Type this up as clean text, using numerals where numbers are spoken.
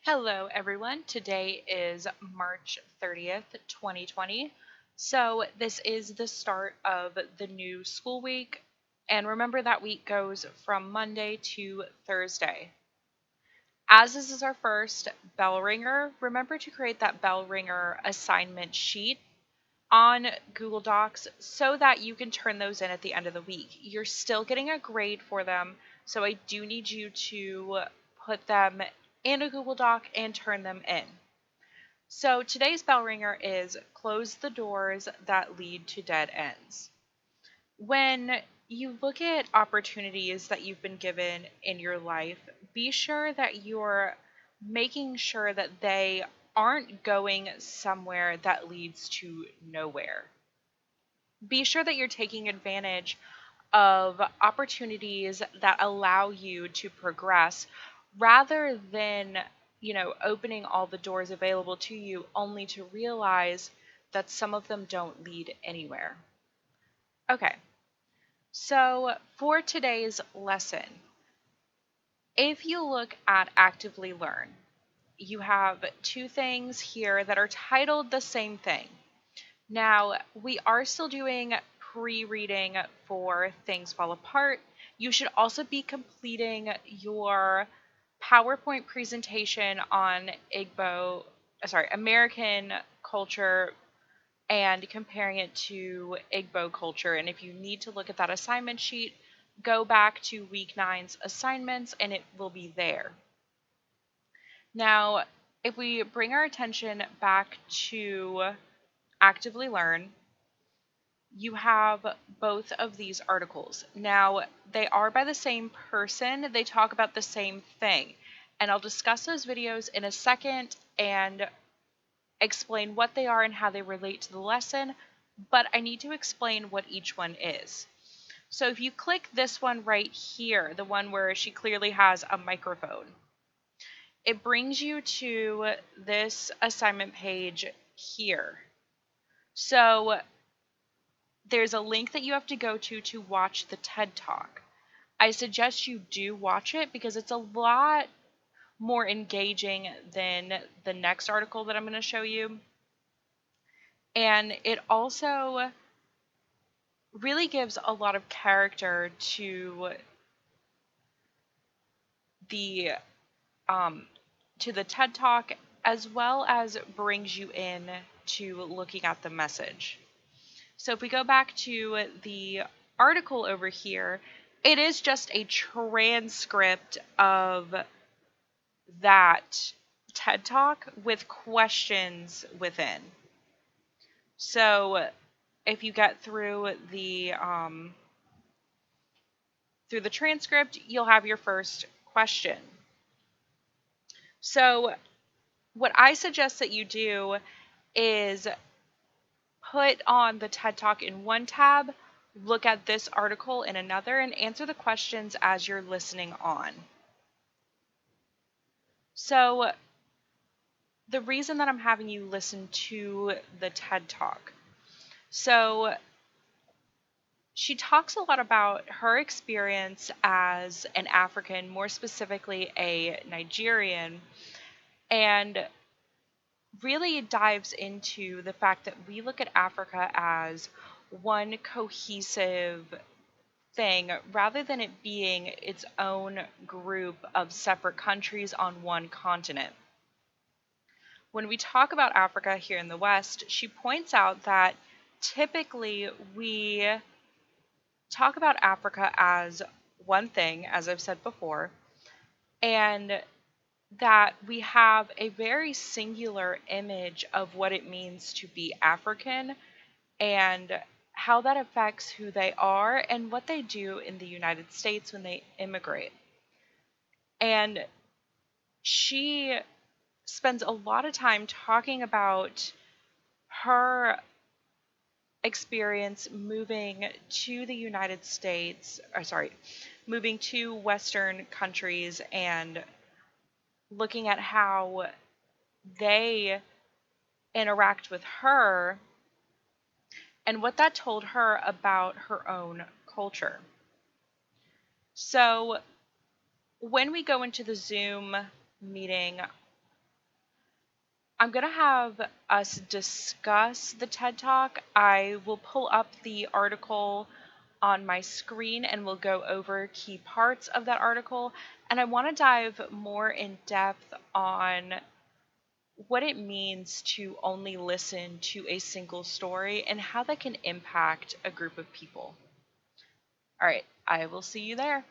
Hello, everyone. Today is March 30th, 2020. So, this is the start of the new school week. And remember, that week goes from Monday to Thursday. As this is our first bell ringer, remember to create that bell ringer assignment sheet on Google Docs so that you can turn those in at the end of the week. You're still getting a grade for them, so I do need you to put them in a Google Doc and turn them in. So today's bell ringer is close the doors that lead to dead ends. When you look at opportunities that you've been given in your life, be sure that you're making sure that they aren't going somewhere that leads to nowhere. Be sure that you're taking advantage of opportunities that allow you to progress rather than, opening all the doors available to you only to realize that some of them don't lead anywhere. Okay, so for today's lesson, if you look at Actively Learn, you have two things here that are titled the same thing. Now, we are still doing pre-reading for Things Fall Apart. You should also be completing your PowerPoint presentation on American culture and comparing it to Igbo culture. And if you need to look at that assignment sheet, go back to week 9's assignments and it will be there. Now, if we bring our attention back to Actively Learn, you have both of these articles. Now, they are by the same person, they talk about the same thing. And I'll discuss those videos in a second and explain what they are and how they relate to the lesson, but I need to explain what each one is. So if you click this one right here, the one where she clearly has a microphone, it brings you to this assignment page here. So there's a link that you have to go to watch the TED Talk. I suggest you do watch it because it's a lot more engaging than the next article that I'm going to show you. And it also really gives a lot of character to the TED Talk, as well as brings you in to looking at the message. So if we go back to the article over here, it is just a transcript of that TED Talk with questions within. So if you get through the transcript, you'll have your first question. So what I suggest that you do is put on the TED Talk in one tab, look at this article in another, and answer the questions as you're listening on. So the reason that I'm having you listen to the TED Talk, so she talks a lot about her experience as an African, more specifically a Nigerian, and really dives into the fact that we look at Africa as one cohesive thing rather than it being its own group of separate countries on one continent. When we talk about Africa here in the West, she points out that typically we talk about Africa as one thing, as I've said before, and that we have a very singular image of what it means to be African and how that affects who they are and what they do in the United States when they immigrate. And she spends a lot of time talking about her experience moving to the United States, moving to Western countries and looking at how they interact with her and what that told her about her own culture. So when we go into the Zoom meeting, I'm going to have us discuss the TED Talk. I will pull up the article on my screen and we'll go over key parts of that article. And I want to dive more in depth on what it means to only listen to a single story and how that can impact a group of people. All right, I will see you there.